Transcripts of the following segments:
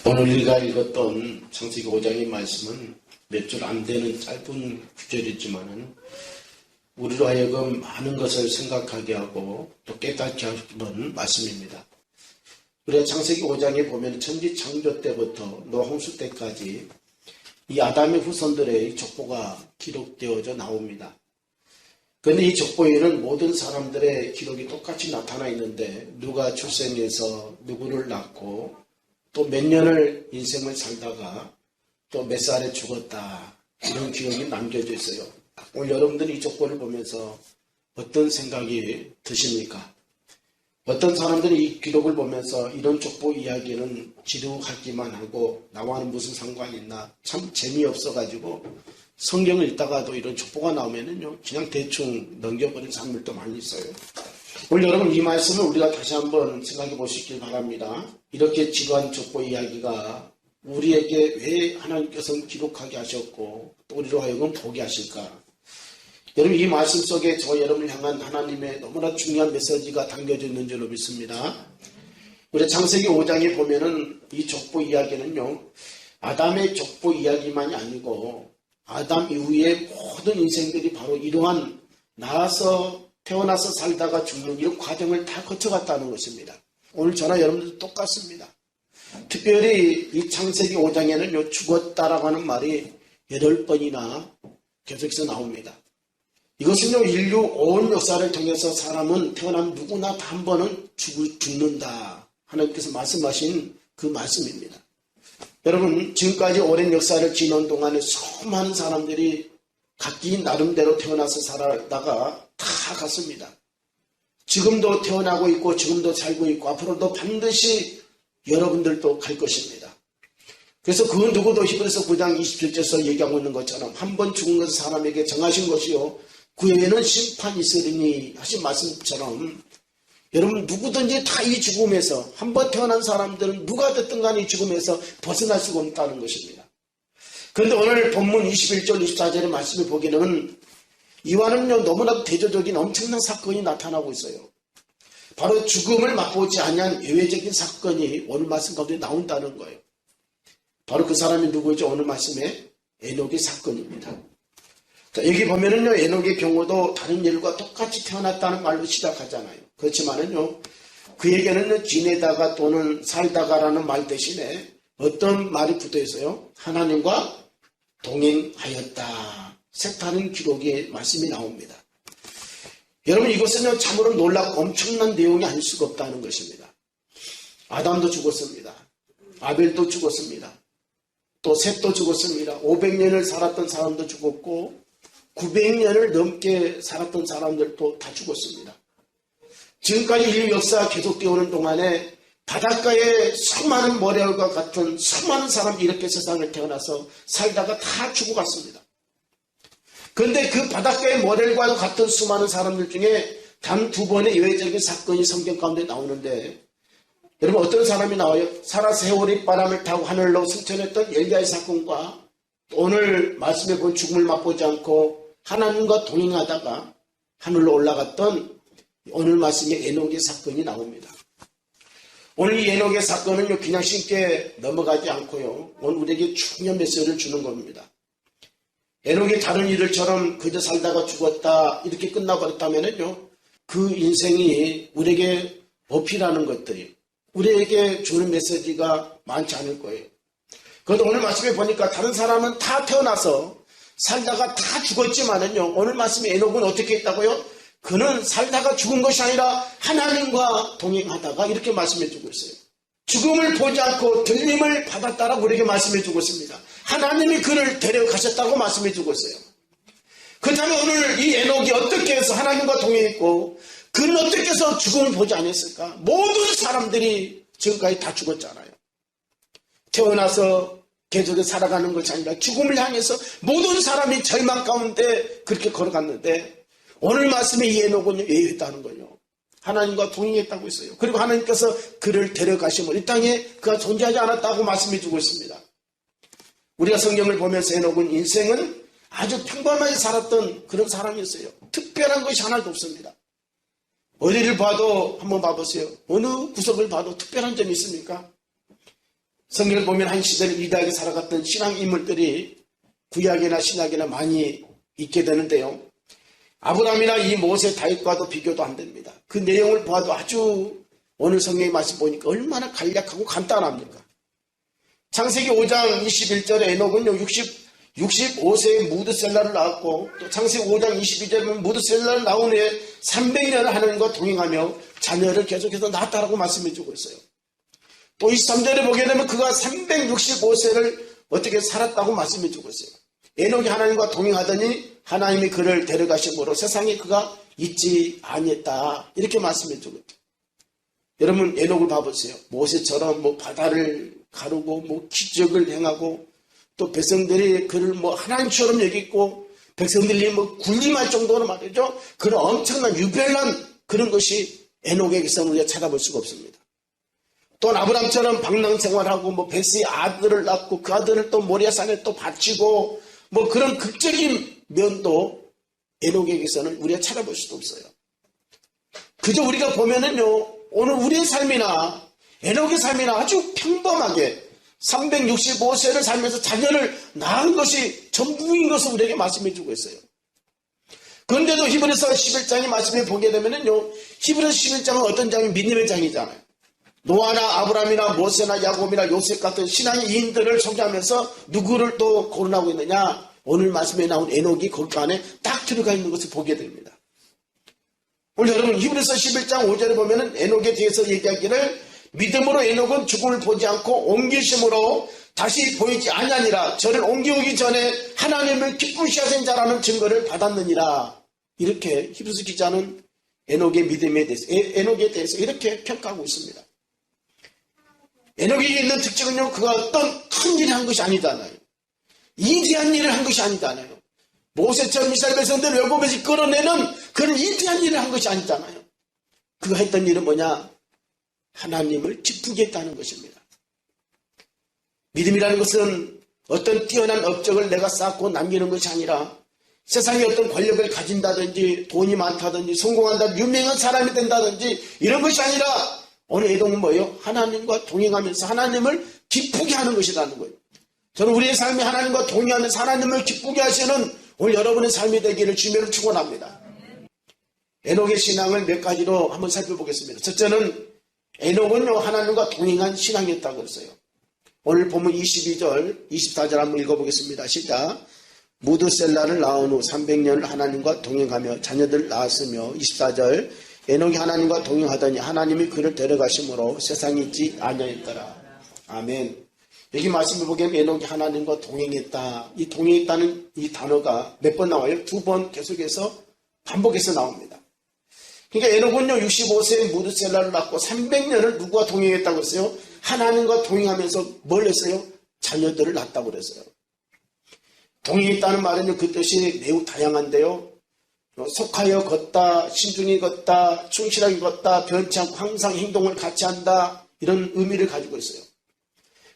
오늘 우리가 읽었던 창세기 5장의 말씀은 몇 줄 안 되는 짧은 구절이지만 우리로 하여금 많은 것을 생각하게 하고 또 깨닫게 하는 말씀입니다. 우리가 창세기 5장에 보면 천지 창조 때부터 노홍수 때까지 이 아담의 후손들의 족보가 기록되어져 나옵니다. 그런데 이 족보에는 모든 사람들의 기록이 똑같이 나타나 있는데 누가 출생해서 누구를 낳고 또 몇 년을 인생을 살다가 또 몇 살에 죽었다 이런 기록이 남겨져 있어요. 오늘 여러분들이 이 족보를 보면서 어떤 생각이 드십니까? 어떤 사람들이 이 기록을 보면서 이런 족보 이야기는 지루하기만 하고 나와는 무슨 상관이 있나 참 재미없어가지고 성경을 읽다가도 이런 족보가 나오면은요 그냥 대충 넘겨버린 사람들도 많이 있어요. 오늘 여러분 이 말씀을 우리가 다시 한번 생각해 보시길 바랍니다. 이렇게 지루한 족보 이야기가 우리에게 왜 하나님께서는 기록하게 하셨고 또 우리로 하여금 보게 하실까? 여러분 이 말씀 속에 저 여러분을 향한 하나님의 너무나 중요한 메시지가 담겨져 있는 줄로 믿습니다. 우리 창세기 5장에 보면은 이 족보 이야기는요 아담의 족보 이야기만이 아니고 아담 이후의 모든 인생들이 바로 이러한 태어나서 살다가 죽는 이런 과정을 다 거쳐갔다는 것입니다. 오늘 저나 여러분들도 똑같습니다. 특별히 이 창세기 5장에는요 죽었다라고 하는 말이 8번이나 계속해서 나옵니다. 이것은요 인류 온 역사를 통해서 사람은 태어난 누구나 다 한 번은 죽는다 하나님께서 말씀하신 그 말씀입니다. 여러분 지금까지 오랜 역사를 지난 동안에 수많은 사람들이 각기 나름대로 태어나서 살다가 다 갔습니다. 지금도 태어나고 있고 지금도 살고 있고 앞으로도 반드시 여러분들도 갈 것입니다. 그래서 그 누구도 히브리서 9장 27절에서 얘기하고 있는 것처럼 한 번 죽은 것은 사람에게 정하신 것이요 그 외에는 심판이 있으리니 하신 말씀처럼 여러분 누구든지 다 이 죽음에서 한 번 태어난 사람들은 누가 됐든 간에 이 죽음에서 벗어날 수가 없다는 것입니다. 그런데 오늘 본문 21절 24절의 말씀을 보기에는 이와는요 너무나도 대조적인 엄청난 사건이 나타나고 있어요. 바로 죽음을 맛보지 아니한 예외적인 사건이 오늘 말씀 가운데 나온다는 거예요. 바로 그 사람이 누구죠? 오늘 말씀에 에녹의 사건입니다. 여기 보면은요 에녹의 경우도 다른 일과 똑같이 태어났다는 말로 시작하잖아요. 그렇지만은요 그에게는 지내다가 또는 살다가라는 말 대신에 어떤 말이 붙어 있어요? 하나님과 동행하였다. 색다른 기록의 말씀이 나옵니다. 여러분 이것은요 참으로 놀랍고 엄청난 내용이 아닐 수가 없다는 것입니다. 아담도 죽었습니다. 아벨도 죽었습니다. 또 셋도 죽었습니다. 500년을 살았던 사람도 죽었고 900년을 넘게 살았던 사람들도 다 죽었습니다. 지금까지 인류 역사가 계속되어 오는 동안에 바닷가에 수많은 모래알과 같은 수많은 사람이 이렇게 세상을 태어나서 살다가 다 죽어갔습니다. 그런데 그 바닷가의 모래알과 같은 수많은 사람들 중에 단 2번의 예외적인 사건이 성경 가운데 나오는데 여러분 어떤 사람이 나와요? 살아 세월이 바람을 타고 하늘로 승천했던 엘리야의 사건과 오늘 말씀해 본 죽음을 맛보지 않고 하나님과 동행하다가 하늘로 올라갔던 오늘 말씀에 에녹의 사건이 나옵니다. 오늘 이 에녹의 사건은요 그냥 쉽게 넘어가지 않고요 오늘 우리에게 중요한 메시지를 주는 겁니다. 에녹이 다른 이들처럼 그저 살다가 죽었다 이렇게 끝나버렸다면요 그 인생이 우리에게 어필하는 것들이 우리에게 주는 메시지가 많지 않을 거예요. 그런데 오늘 말씀에 보니까 다른 사람은 다 태어나서 살다가 다 죽었지만은요 오늘 말씀에 에녹은 어떻게 했다고요? 그는 살다가 죽은 것이 아니라 하나님과 동행하다가 이렇게 말씀해 주고 있어요. 죽음을 보지 않고 들림을 받았다라고 우리에게 말씀해 주고 있습니다. 하나님이 그를 데려가셨다고 말씀해 주고 있어요. 그렇다면 오늘 이 에녹이 어떻게 해서 하나님과 동행했고 그는 어떻게 해서 죽음을 보지 않았을까? 모든 사람들이 지금까지 다 죽었잖아요. 태어나서 계속해서 살아가는 것이 아니라 죽음을 향해서 모든 사람이 절망 가운데 그렇게 걸어갔는데 오늘 말씀에 이 에녹은 예외했다는 거예요. 하나님과 동행했다고 했어요. 그리고 하나님께서 그를 데려가시면 이 땅에 그가 존재하지 않았다고 말씀해 주고 있습니다. 우리가 성경을 보면서 에녹은 인생은 아주 평범하게 살았던 그런 사람이었어요. 특별한 것이 하나도 없습니다. 어디를 봐도 한번 봐보세요. 어느 구석을 봐도 특별한 점이 있습니까? 성경을 보면 한 시대를 위대하게 살아갔던 신앙 인물들이 구약이나 신약이나 많이 있게 되는데요. 아브라함이나 이 모세 다윗과도 비교도 안 됩니다. 그 내용을 보아도 아주 오늘 성경의 말씀 보니까 얼마나 간략하고 간단합니까? 창세기 5장 21절에 에녹은요 65세에 무드셀라를 낳았고, 또 창세기 5장 22절에 보면 무드셀라를 낳은 후에 300년을 하나님과 동행하며 자녀를 계속해서 낳았다라고 말씀해 주고 있어요. 또 23절에 보게 되면 그가 365세를 어떻게 살았다고 말씀해 주고 있어요. 에녹이 하나님과 동행하더니 하나님이 그를 데려가심으로 세상에 그가 있지 아니했다, 이렇게 말씀해 주고 있죠. 여러분, 에녹을 봐보세요. 모세처럼 바다를 가르고 기적을 행하고, 또 백성들이 그를 하나님처럼 여기고, 백성들이 군림할 정도로 말이죠. 그런 엄청난 유별난 그런 것이 에녹에게서는 우리가 찾아볼 수가 없습니다. 또 아브람처럼 방랑 생활하고 베스의 아들을 낳고 그 아들을 또 모리아산에 또 바치고 그런 극적인 면도 에녹에게서는 우리가 찾아볼 수도 없어요. 그저 우리가 보면은요, 오늘 우리의 삶이나 에녹의 삶이나 아주 평범하게 365세를 살면서 자녀를 낳은 것이 전부인 것을 우리에게 말씀해 주고 있어요. 그런데도 히브리서 11장의 말씀에 보게 되면은요, 히브리서 11장은 어떤 장이 믿음의 장이잖아요. 노아나 아브라함이나 모세나 야곱이나 요셉 같은 신앙의 인들을 소개하면서 누구를 또 거론하고 있느냐? 오늘 말씀에 나온 에녹이 거기 안에 딱 들어가 있는 것을 보게 됩니다. 오늘 여러분, 히브리서 11장 5절에 보면은 에녹에 대해서 얘기하기를 믿음으로 에녹은 죽음을 보지 않고 옮기심으로 다시 보이지 아니하니라. 저를 옮겨오기 전에 하나님을 기쁘시 하신 자라는 증거를 받았느니라. 이렇게 히브리서 기자는 에녹의 믿음에 대해서, 에녹에 대해서 이렇게 평가하고 있습니다. 에녹에게 있는 특징은요, 그가 어떤 큰 일을 한 것이 아니잖아요. 이대한 일을 한 것이 아니잖아요. 모세처럼 이스라엘 백성들을 열국에서 끌어내는 그런 이대한 일을 한 것이 아니잖아요. 그가 했던 일은 뭐냐? 하나님을 기쁘게 했다는 것입니다. 믿음이라는 것은 어떤 뛰어난 업적을 내가 쌓고 남기는 것이 아니라 세상에 어떤 권력을 가진다든지 돈이 많다든지 성공한다, 유명한 사람이 된다든지 이런 것이 아니라 오늘 에녹은 뭐예요? 하나님과 동행하면서 하나님을 기쁘게 하는 것이라는 거예요. 저는 우리의 삶이 하나님과 동행하면서 하나님을 기쁘게 하시는 오늘 여러분의 삶이 되기를 주님으로 축원합니다. 에녹의 신앙을 몇 가지로 한번 살펴보겠습니다. 첫째는 에녹은요, 하나님과 동행한 신앙이었다고 그랬어요. 오늘 보면 22절, 24절 한번 읽어보겠습니다. 시작. 무드셀라를 낳은 후 300년을 하나님과 동행하며 자녀들을 낳았으며, 24절, 에녹이 하나님과 동행하더니 하나님이 그를 데려가심으로 세상에 있지 아니하였더라. 아멘. 여기 말씀을 보게 되면 에녹이 하나님과 동행했다. 이 동행했다는 이 단어가 몇 번 나와요? 2번 계속해서 반복해서 나옵니다. 그러니까 에녹은요, 65세에 무드셀라를 낳고 300년을 누구와 동행했다고 했어요? 하나님과 동행하면서 뭘 했어요? 자녀들을 낳았다고 그랬어요. 동행했다는 말은요, 그 뜻이 매우 다양한데요. 속하여 걷다, 신중히 걷다, 충실하게 걷다, 변치 않고 항상 행동을 같이 한다, 이런 의미를 가지고 있어요.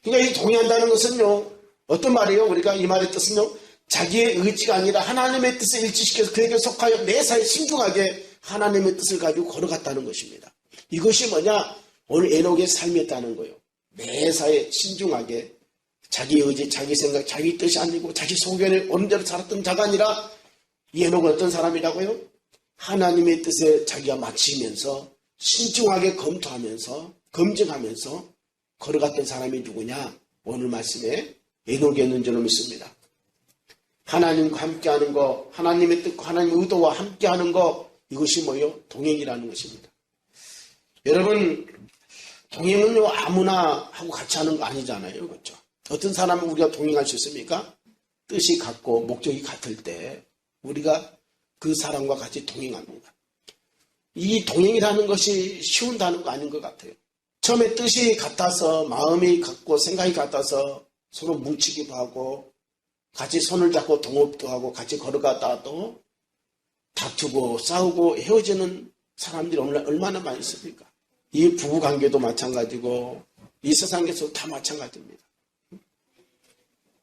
그러니까 이 동의한다는 것은요, 어떤 말이에요? 우리가 이 말의 뜻은요, 자기의 의지가 아니라 하나님의 뜻을 일치시켜서 그에게 속하여 매사에 신중하게 하나님의 뜻을 가지고 걸어갔다는 것입니다. 이것이 뭐냐? 오늘 에녹의 삶이었다는 거예요. 매사에 신중하게 자기 의지, 자기 생각, 자기 뜻이 아니고 자기 소견에 오른대로 살았던 자가 아니라, 이 에녹은 어떤 사람이라고요? 하나님의 뜻에 자기가 맞추면서 신중하게 검토하면서 검증하면서 걸어갔던 사람이 누구냐? 오늘 말씀에 에녹이었는 줄로 믿습니다. 하나님과 함께하는 거, 하나님의 뜻과 하나님의 의도와 함께하는 거, 이것이 뭐예요? 동행이라는 것입니다. 여러분, 동행은요, 아무나 하고 같이 하는 거 아니잖아요. 그렇죠? 어떤 사람은 우리가 동행할 수 있습니까? 뜻이 같고 목적이 같을 때 우리가 그 사람과 같이 동행합니다. 이 동행이라는 것이 쉬운 단어가 아닌 것 같아요. 처음에 뜻이 같아서, 마음이 같고 생각이 같아서 서로 뭉치기도 하고 같이 손을 잡고 동업도 하고 같이 걸어가다도 다투고 싸우고 헤어지는 사람들이 오늘 얼마나 많이 있습니까? 이 부부관계도 마찬가지고 이 세상에서 다 마찬가지입니다.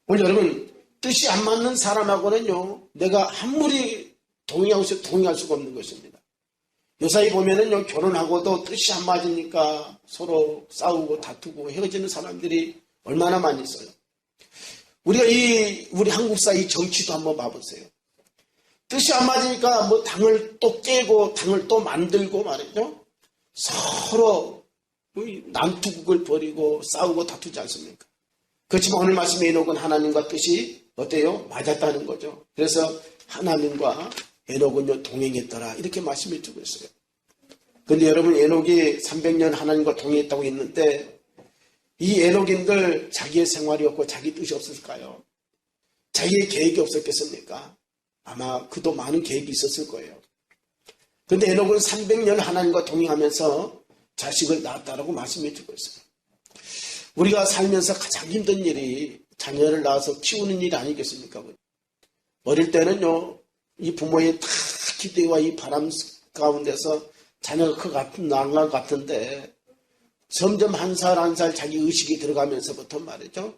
오늘 여러분, 뜻이 안 맞는 사람하고는요, 내가 아무리 동의하고 싶어도 동의할 수가 없는 것입니다. 요사이 보면은요, 결혼하고도 뜻이 안 맞으니까 서로 싸우고 다투고 헤어지는 사람들이 얼마나 많이 있어요. 우리가 우리 한국사 이 정치도 한번 봐보세요. 뜻이 안 맞으니까 뭐 당을 또 깨고 당을 또 만들고 말이죠. 서로 난투극을 벌이고 싸우고 다투지 않습니까? 그렇지만 오늘 말씀의 에녹은 하나님과 뜻이 어때요? 맞았다는 거죠. 그래서 하나님과 에녹은 동행했더라 이렇게 말씀해 주고 있어요. 근데 여러분 에녹이 300년 하나님과 동행했다고 했는데 이 에녹인들 자기의 생활이 없고 자기 뜻이 없을까요? 자기의 계획이 없었겠습니까? 아마 그도 많은 계획이 있었을 거예요. 근데 에녹은 300년 하나님과 동행하면서 자식을 낳았다라고 말씀해 주고 있어요. 우리가 살면서 가장 힘든 일이 자녀를 낳아서 키우는 일이 아니겠습니까? 어릴 때는요, 이 부모의 다 기대와 이 바람 가운데서 자녀가 그 같은 난간 같은데 점점 한 살 한 살 자기 의식이 들어가면서부터 말이죠.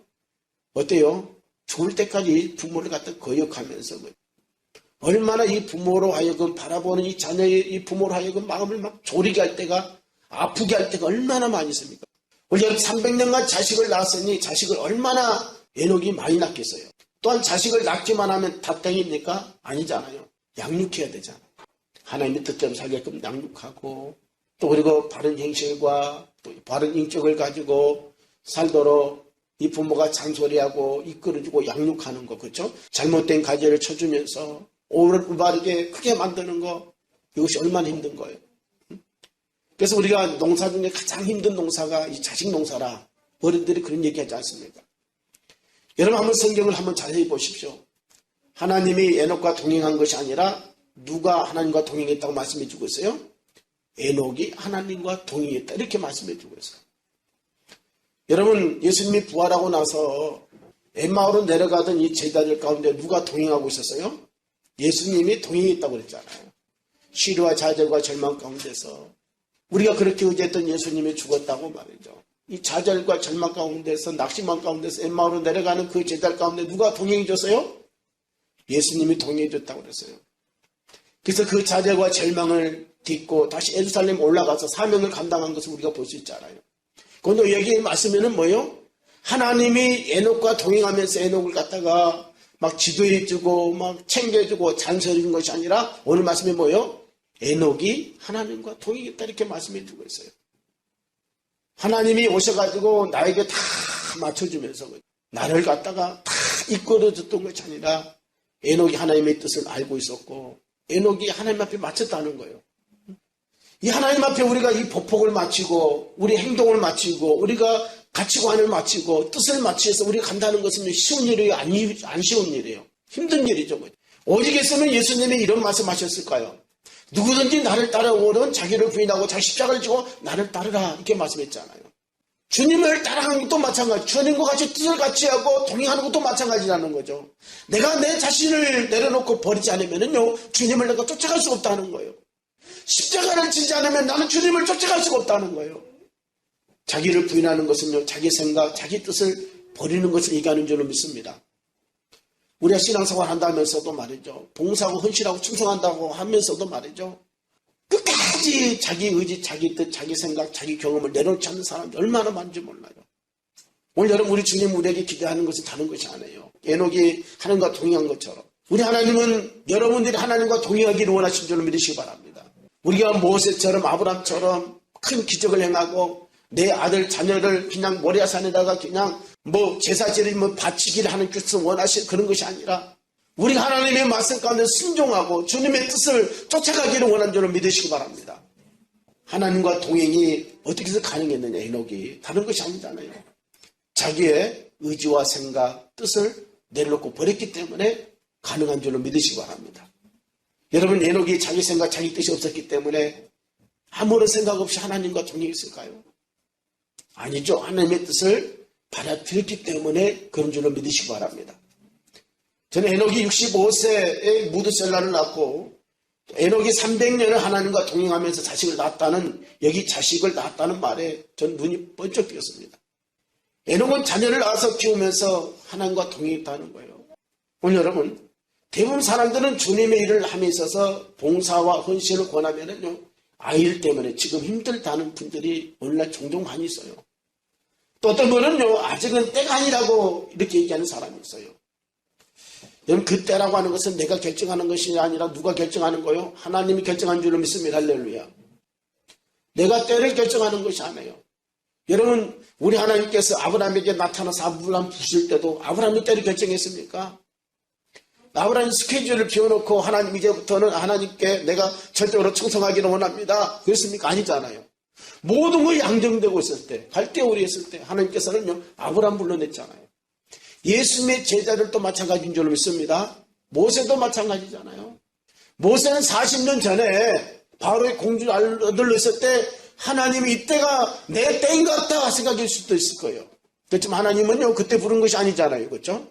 어때요? 죽을 때까지 부모를 갖다 거역하면서 얼마나 이 부모로 하여금 바라보는 이 자녀의 이 부모로 하여금 마음을 막 졸이게 할 때가 아프게 할 때가 얼마나 많이 있습니까? 우리 300년간 자식을 낳았으니 자식을 얼마나 에녹이 많이 낳겠어요. 또한 자식을 낳기만 하면 다 땡입니까? 아니잖아요. 양육해야 되잖아요. 하나님의 뜻대로 살게끔 양육하고 또 그리고 바른 행실과 또 바른 인격을 가지고 살도록 이 부모가 잔소리하고 이끌어주고 양육하는 거 그렇죠? 잘못된 가지를 쳐주면서 올바르게 크게 만드는 거 이것이 얼마나 힘든 거예요. 그래서 우리가 농사 중에 가장 힘든 농사가 이 자식 농사라 어른들이 그런 얘기하지 않습니까? 여러분 한번 성경을 한번 자세히 보십시오. 하나님이 에녹과 동행한 것이 아니라 누가 하나님과 동행했다고 말씀해 주고 있어요? 에녹이 하나님과 동행했다 이렇게 말씀해 주고 있어요. 여러분 예수님이 부활하고 나서 엠마오로 내려가던 이 제자들 가운데 누가 동행하고 있었어요? 예수님이 동행했다고 그랬잖아요. 시류와 좌절과 절망 가운데서 우리가 그렇게 의지했던 예수님이 죽었다고 말이죠. 이 좌절과 절망 가운데서 낙심한 가운데서 엠마오로 내려가는 그 제자들 가운데 누가 동행해 줬어요? 예수님이 동행해 줬다고 그랬어요. 그래서 그 좌절과 절망을 딛고 다시 예루살렘 올라가서 사명을 감당한 것을 우리가 볼 수 있잖아요. 그런데 여기 말씀에는 뭐예요? 하나님이 에녹과 동행하면서 에녹을 갖다가 막 지도해주고 막 챙겨주고 잔소리하는 것이 아니라 오늘 말씀이 뭐예요? 에녹이 하나님과 동행했다 이렇게 말씀해 주고 있어요. 하나님이 오셔가지고 나에게 다 맞춰주면서 나를 갖다가 다 이끌어줬던 것이 아니라 에녹이 하나님의 뜻을 알고 있었고 에녹이 하나님 앞에 맞췄다는 거예요. 이 하나님 앞에 우리가 이 보폭을 마치고 우리 행동을 마치고 우리가 가치관을 마치고 뜻을 마치해서 우리가 간다는 것은 쉬운 일이에요? 안 쉬운 일이에요. 힘든 일이죠. 오직 했으면 예수님이 이런 말씀하셨을까요? 누구든지 나를 따라오는 자기를 부인하고 자기 십자가를 지고 나를 따르라 이렇게 말씀했잖아요. 주님을 따라가는 것도 마찬가지. 주님과 같이 뜻을 같이 하고 동행하는 것도 마찬가지라는 거죠. 내가 내 자신을 내려놓고 버리지 않으면요 주님을 내가 쫓아갈 수 없다는 거예요. 십자가를 지지 않으면 나는 주님을 쫓아갈 수가 없다는 거예요. 자기를 부인하는 것은요 자기 생각, 자기 뜻을 버리는 것을 얘기하는 줄로 믿습니다. 우리가 신앙생활 한다면서도 말이죠. 봉사하고 헌신하고 충성한다고 하면서도 말이죠. 끝까지 자기 의지, 자기 뜻, 자기 생각, 자기 경험을 내려놓지 않는 사람이 얼마나 많은지 몰라요. 오늘 여러분 우리 주님 우리에게 기대하는 것은 다른 것이 아니에요. 에녹이 하나님과 동행한 것처럼 우리 하나님은 여러분들이 하나님과 동행하기를 원하신 줄로 믿으시기 바랍니다. 우리가 모세처럼 아브람처럼 큰 기적을 행하고 내 아들 자녀를 그냥 모리아산에다가 그냥 제사지를 바치기를 하는 것을 원하시는 그런 것이 아니라 우리가 하나님의 말씀 가운데 순종하고 주님의 뜻을 쫓아가기를 원하는 줄로 믿으시기 바랍니다. 하나님과 동행이 어떻게 해서 가능했느냐 에녹이 다른 것이 아니잖아요. 자기의 의지와 생각, 뜻을 내려놓고 버렸기 때문에 가능한 줄로 믿으시기 바랍니다. 여러분 에녹이 자기 생각, 자기 뜻이 없었기 때문에 아무런 생각 없이 하나님과 동행했을까요? 아니죠. 하나님의 뜻을 받아들였기 때문에 그런 줄로 믿으시기 바랍니다. 저는 에녹이 65세에 무드셀라를 낳고 에녹이 300년을 하나님과 동행하면서 자식을 낳았다는 여기 자식을 낳았다는 말에 전 눈이 번쩍 뜨였습니다. 에녹은 자녀를 낳아서 키우면서 하나님과 동행했다는 거예요. 오늘 여러분 대부분 사람들은 주님의 일을 함에 있어서 봉사와 헌신을 권하면은요 아이들 때문에 지금 힘들다는 분들이 오늘날 종종 많이 있어요. 또 어떤 분은요, 아직은 때가 아니라고 이렇게 얘기하는 사람이 있어요. 여러분, 그 때라고 하는 것은 내가 결정하는 것이 아니라 누가 결정하는 거요? 하나님이 결정한 줄로 믿습니다. 할렐루야. 내가 때를 결정하는 것이 아니에요. 여러분, 우리 하나님께서 아브라함에게 나타나서 아브라함 부실 때도 아브라함이 때를 결정했습니까? 아브라함 스케줄을 비워놓고 하나님 이제부터는 하나님께 내가 절대로 충성하기를 원합니다. 그랬습니까? 아니잖아요. 모든 것이 양정되고 있을 때, 갈대오리 했을 때 하나님께서는요, 아브라함 불러냈잖아요. 예수님의 제자들도 마찬가지인 줄 믿습니다. 모세도 마찬가지잖아요. 모세는 40년 전에 바로의 공주 아들로 있을 때 하나님이 이때가 내 때인 것 같다 생각할 수도 있을 거예요. 그렇지만 하나님은요, 그때 부른 것이 아니잖아요. 그렇죠?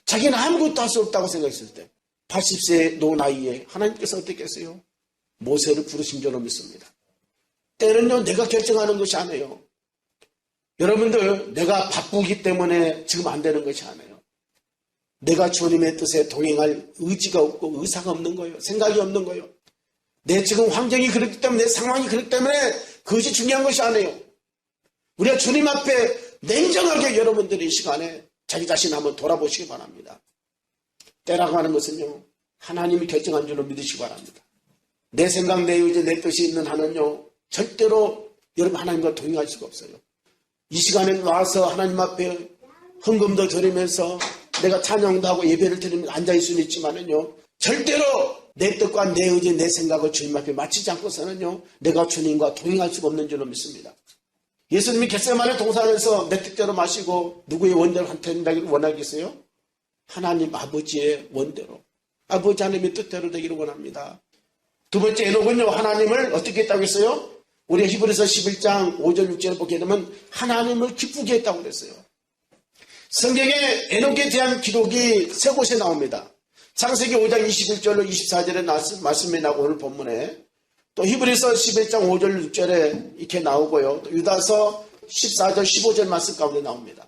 자기는 아무것도 할 수 없다고 생각했을 때 80세 노 나이에 하나님께서 어떻게 했어요? 모세를 부르신 줄로 믿습니다. 때는요, 내가 결정하는 것이 아니에요. 여러분들, 내가 바쁘기 때문에 지금 안 되는 것이 아니에요. 내가 주님의 뜻에 동행할 의지가 없고 의사가 없는 거예요. 생각이 없는 거예요. 내 지금 환경이 그렇기 때문에, 내 상황이 그렇기 때문에 그것이 중요한 것이 아니에요. 우리가 주님 앞에 냉정하게 여러분들이 이 시간에 자기 자신 한번 돌아보시기 바랍니다. 때라고 하는 것은요, 하나님이 결정한 줄로 믿으시기 바랍니다. 내 생각, 내 의지, 내 뜻이 있는 한은요, 절대로 여러분 하나님과 동행할 수가 없어요. 이 시간에 와서 하나님 앞에 헌금도 드리면서 내가 찬양도 하고 예배를 드리면서 앉아있을 수는 있지만은요, 절대로 내 뜻과 내 의지, 내 생각을 주님 앞에 맞추지 않고서는요, 내가 주님과 동행할 수가 없는 줄로 믿습니다. 예수님이 겟세마네 동산에서 내 뜻대로 마시고 누구의 원대로 한테되기를 원하겠어요? 하나님 아버지의 원대로, 아버지 하나님의 뜻대로 되기를 원합니다. 두 번째, 에녹은요, 하나님을 어떻게 했다고 했어요? 우리가 히브리서 11장 5절 6절을 보게 되면 하나님을 기쁘게 했다고 그랬어요. 성경에 에녹에 대한 기록이 세 곳에 나옵니다. 창세기 5장 21절로 24절에 말씀이 나오고 오늘 본문에, 또 히브리서 11장 5절 6절에 이렇게 나오고요. 또 유다서 14절 15절 말씀 가운데 나옵니다.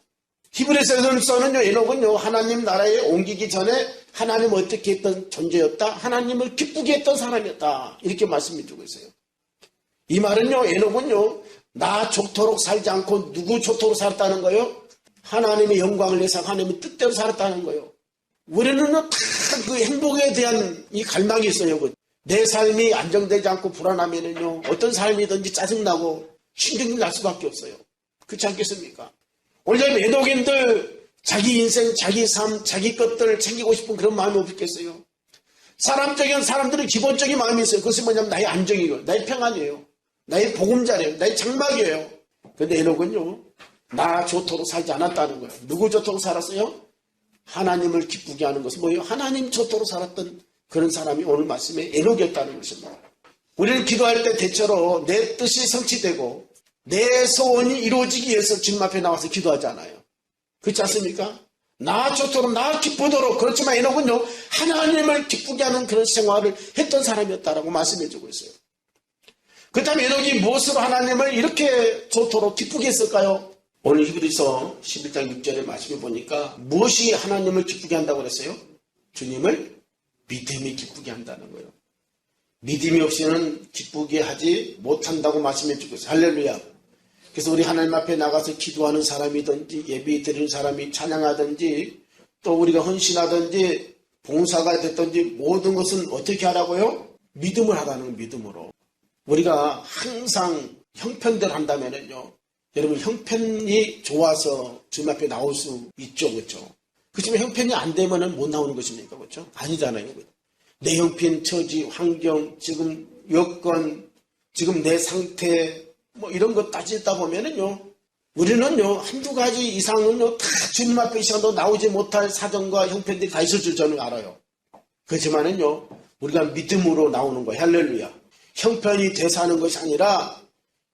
히브리서에서는요, 에녹은요, 하나님 나라에 옮기기 전에 하나님 어떻게 했던 존재였다, 하나님을 기쁘게 했던 사람이었다, 이렇게 말씀해 주고 있어요. 이 말은요, 에녹은요, 나 좋도록 살지 않고 누구 좋도록 살았다는 거예요? 하나님의 영광을 위해서 하나님의 뜻대로 살았다는 거예요. 우리는 다 그 행복에 대한 이 갈망이 있어요. 내 삶이 안정되지 않고 불안하면은요, 어떤 삶이든지 짜증나고 신경이 날 수밖에 없어요. 그렇지 않겠습니까? 오늘 에녹인들 자기 인생, 자기 삶, 자기 것들을 챙기고 싶은 그런 마음이 없겠어요? 사람들은 기본적인 마음이 있어요. 그것이 뭐냐면 나의 안정이고, 나의 평안이에요. 나의 보금자리예요. 나의 장막이에요. 그런데 에녹은요, 나 좋도록 살지 않았다는 거예요. 누구 좋도록 살았어요? 하나님을 기쁘게 하는 것은 뭐예요? 하나님 좋도록 살았던 그런 사람이 오늘 말씀에 에녹이었다는 것입니다. 우리는 기도할 때 대체로 내 뜻이 성취되고 내 소원이 이루어지기 위해서 주님 앞에 나와서 기도하잖아요. 그렇지 않습니까? 나 좋도록, 나 기쁘도록. 그렇지만 에녹은요, 하나님을 기쁘게 하는 그런 생활을 했던 사람이었다라고 말씀해 주고 있어요. 그렇다면 에녹이 무엇으로 하나님을 이렇게 좋도록 기쁘게 했을까요? 오늘 히브리서 11장 6절에 말씀해 보니까 무엇이 하나님을 기쁘게 한다고 그랬어요? 주님을 믿음이 기쁘게 한다는 거예요. 믿음이 없이는 기쁘게 하지 못한다고 말씀해 주고 있어요. 할렐루야. 그래서 우리 하나님 앞에 나가서 기도하는 사람이든지 예배 드리는 사람이 찬양하든지 또 우리가 헌신하든지 봉사가 됐든지 모든 것은 어떻게 하라고요? 믿음을 하라는 거예요. 믿음으로. 우리가 항상 형편대로 한다면은요, 여러분 형편이 좋아서 주님 앞에 나올 수 있죠. 그렇죠? 그렇지만 형편이 안 되면은 못 나오는 것입니까? 그렇죠? 아니잖아요. 내 형편, 처지, 환경, 지금 여건, 지금 내 상태, 뭐 이런 거 따지다 보면은요, 우리는요, 한두 가지 이상은요, 다 주님 앞에 이 시간도 나오지 못할 사정과 형편들이 다 있을 줄 저는 알아요. 그렇지만은요, 우리가 믿음으로 나오는 거예요. 할렐루야. 형편이 돼서 하는 것이 아니라,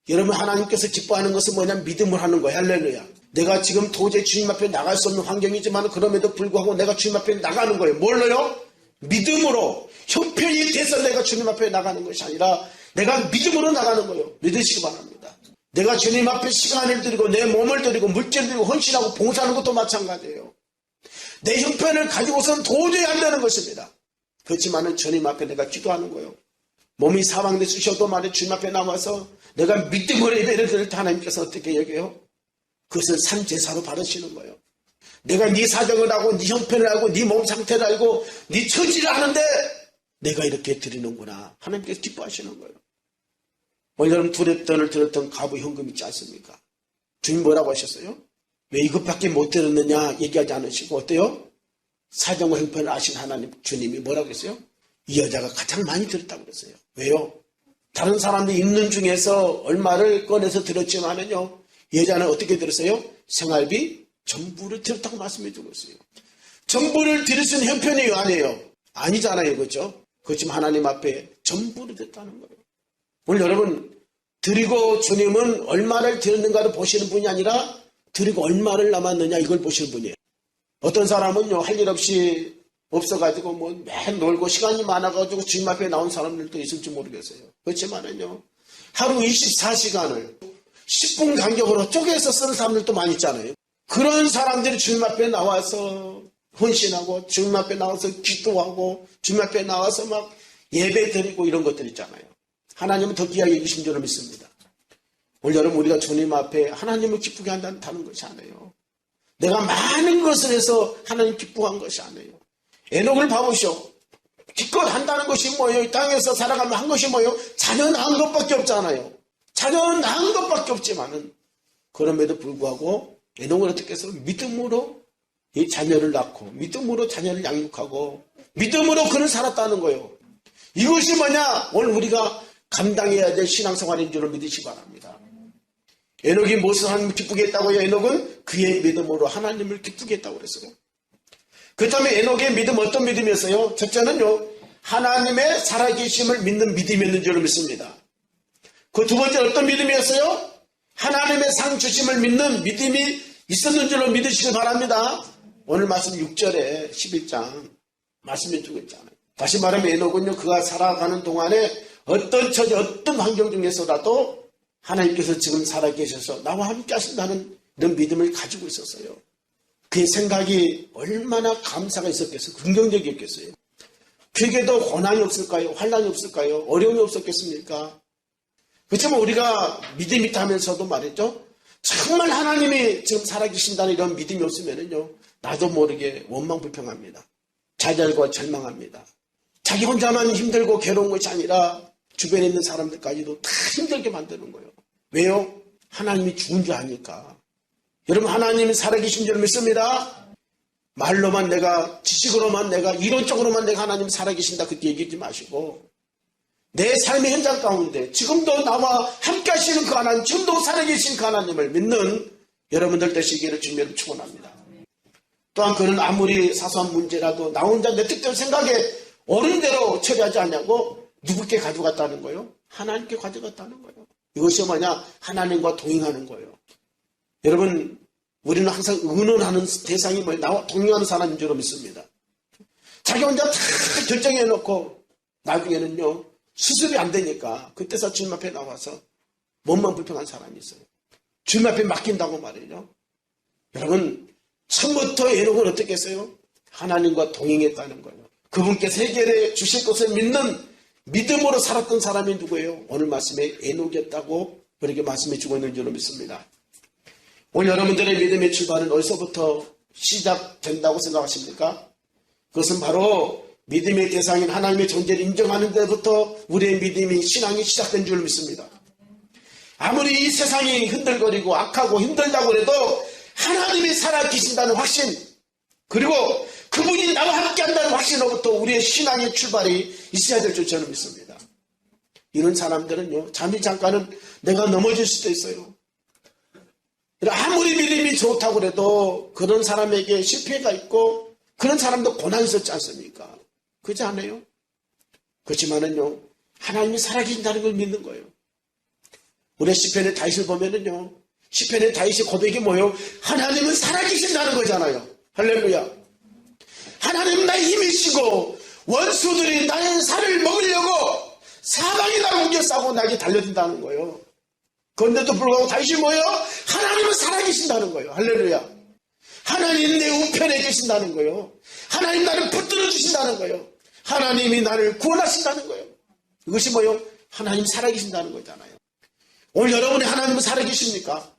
여러분 하나님께서 기뻐하는 것은 뭐냐면 믿음을 하는 거예요. 할렐루야. 내가 지금 도저히 주님 앞에 나갈 수 없는 환경이지만 그럼에도 불구하고 내가 주님 앞에 나가는 거예요. 뭘로요? 믿음으로. 형편이 돼서 내가 주님 앞에 나가는 것이 아니라 내가 믿음으로 나가는 거예요. 믿으시기 바랍니다. 내가 주님 앞에 시간을 드리고 내 몸을 드리고 물질을 드리고 헌신하고 봉사하는 것도 마찬가지예요. 내 형편을 가지고서는 도저히 안 되는 것입니다. 그렇지만은 주님 앞에 내가 기도하는 거예요. 몸이 사망돼 쓰셔도 말해 주님 앞에 나와서 내가 믿음으로 예배를 드릴 때 하나님께서 어떻게 여겨요? 그것을 산제사로 바르시는 거예요. 내가 네 사정을 알고 네 형편을 알고 네 몸 상태를 알고 네 처지를 아는데 내가 이렇게 드리는구나. 하나님께서 기뻐하시는 거예요. 오늘 여러분 두렵던을 들었던 가부 현금 있지 않습니까? 주님 뭐라고 하셨어요? 왜 이것밖에 못 들었느냐 얘기하지 않으시고 어때요? 사정과 형편을 아신 하나님 주님이 뭐라고 했어요? 이 여자가 가장 많이 들었다고 그랬어요. 왜요? 다른 사람들이 있는 중에서 얼마를 꺼내서 들었지만은요, 이 여자는 어떻게 들었어요? 생활비 전부를 들었다고 말씀해 주고 있어요. 전부를 들을 수 있는 형편이 아니에요. 아니잖아요. 그렇죠? 그렇지만 하나님 앞에 전부를 듣다는 거예요. 오늘 여러분 드리고 주님은 얼마를 드렸는가를 보시는 분이 아니라 드리고 얼마를 남았느냐 이걸 보시는 분이에요. 어떤 사람은요 할 일 없이 없어가지고 뭐 매일 놀고 시간이 많아가지고 주님 앞에 나온 사람들도 있을지 모르겠어요. 그렇지만은요 하루 24시간을 10분 간격으로 쪼개서 쓰는 사람들도 많이 있잖아요. 그런 사람들이 주님 앞에 나와서 헌신하고 주님 앞에 나와서 기도하고 주님 앞에 나와서 막 예배 드리고 이런 것들 있잖아요. 하나님은 더 귀하게 여기신 줄을 믿습니다. 오늘 여러분 우리가 주님 앞에 하나님을 기쁘게 한다는 것이 아니에요. 내가 많은 것을 해서 하나님 기뻐한 것이 아니에요. 에녹을 봐보시오. 기껏 한다는 것이 뭐예요? 이 땅에서 살아가면 한 것이 뭐예요? 자녀 낳은 것밖에 없잖아요. 자녀 낳은 것밖에 없지만은 그럼에도 불구하고 에녹은 어떻게 해서 믿음으로 이 자녀를 낳고 믿음으로 자녀를 양육하고 믿음으로 그는 살았다는 거예요. 이것이 뭐냐? 오늘 우리가 감당해야 될 신앙생활인 줄을 믿으시기 바랍니다. 에녹이 무엇을 하나님을 기쁘게 했다고요? 에녹은 그의 믿음으로 하나님을 기쁘게 했다고 그랬어요. 그렇다면 에녹의 믿음 어떤 믿음이었어요? 첫째는요 하나님의 살아계심을 믿는 믿음이었는 줄을 믿습니다. 그 두 번째 어떤 믿음이었어요? 하나님의 상 주심을 믿는 믿음이 있었는 줄로 믿으시기 바랍니다. 오늘 말씀 6절에 11장 말씀해 주고 있잖아요. 다시 말하면 에녹은요 그가 살아가는 동안에 어떤 처지 어떤 환경 중에서라도 하나님께서 지금 살아계셔서 나와 함께 하신다는 이런 믿음을 가지고 있었어요. 그의 생각이 얼마나 감사가 있었겠어요. 긍정적이었겠어요. 그에게도 고난이 없을까요? 환난이 없을까요? 어려움이 없었겠습니까? 그렇지만 우리가 믿음이 있다면서도 말이죠. 정말 하나님이 지금 살아계신다는 이런 믿음이 없으면요 나도 모르게 원망불평합니다. 좌절과 절망합니다. 자기 혼자만 힘들고 괴로운 것이 아니라 주변에 있는 사람들까지도 다 힘들게 만드는 거예요. 왜요? 하나님이 죽은 줄 아니까. 여러분 하나님이 살아계신 줄 믿습니다. 말로만 내가 지식으로만 내가 이론적으로만 내가 하나님 살아계신다 그렇게 얘기하지 마시고 내 삶의 현장 가운데 지금도 나와 함께 하시는 그 하나님 지금도 살아계신 그 하나님을 믿는 여러분들 되시기를 주님을 축원합니다. 또한 그는 아무리 사소한 문제라도 나 혼자 내 뜻대로 생각에 옳은 대로 처리하지 않냐고 누구께 가져갔다는 거예요? 하나님께 가져갔다는 거예요. 이것이 뭐냐? 하나님과 동행하는 거예요. 여러분 우리는 항상 의논하는 대상이 뭐예요? 나와 동행하는 사람인 줄 믿습니다. 자기 혼자 다 결정해놓고 나중에는요 수습이 안 되니까 그때서 주님 앞에 나와서 몸만 불평한 사람이 있어요. 주님 앞에 맡긴다고 말이죠. 여러분 처음부터 에녹은 어떻게 했어요? 하나님과 동행했다는 거예요. 그분께 세계를 주실 것을 믿는 믿음으로 살았던 사람이 누구예요? 오늘 말씀에 에녹이었다고 그렇게 말씀해 주고 있는 줄로 믿습니다. 오늘 여러분들의 믿음의 출발은 어디서부터 시작된다고 생각하십니까? 그것은 바로 믿음의 대상인 하나님의 존재를 인정하는 데부터 우리의 믿음이 신앙이 시작된 줄 믿습니다. 아무리 이 세상이 흔들거리고 악하고 힘들다고 해도 하나님이 살아계신다는 확신 그리고 그분이 나와 함께한다는 확신으로부터 우리의 신앙의 출발이 있어야 될 줄 저는 믿습니다. 이런 사람들은요 잠시 잠깐은 내가 넘어질 수도 있어요. 아무리 믿음이 좋다고 해도 그런 사람에게 실패가 있고 그런 사람도 고난이 있었지 않습니까? 그렇지 않아요? 그렇지만은요 하나님이 살아계신다는 걸 믿는 거예요. 우리 시편의 다윗을 보면은요 시편의 다윗의 고백이 뭐예요? 하나님은 살아계신다는 거잖아요. 할렐루야. 하나님 나의 힘이시고 원수들이 나의 살을 먹으려고 사방에 나를 옮겨싸고 나에게 달려든다는 거예요. 그런데도 불구하고 다윗이 뭐예요? 하나님은 살아계신다는 거예요. 할렐루야. 하나님 내 우편에 계신다는 거예요. 하나님 나를 붙들어 주신다는 거예요. 하나님이 나를 구원하신다는 거예요. 이것이 뭐예요? 하나님 살아계신다는 거잖아요. 오늘 여러분의 하나님은 살아계십니까?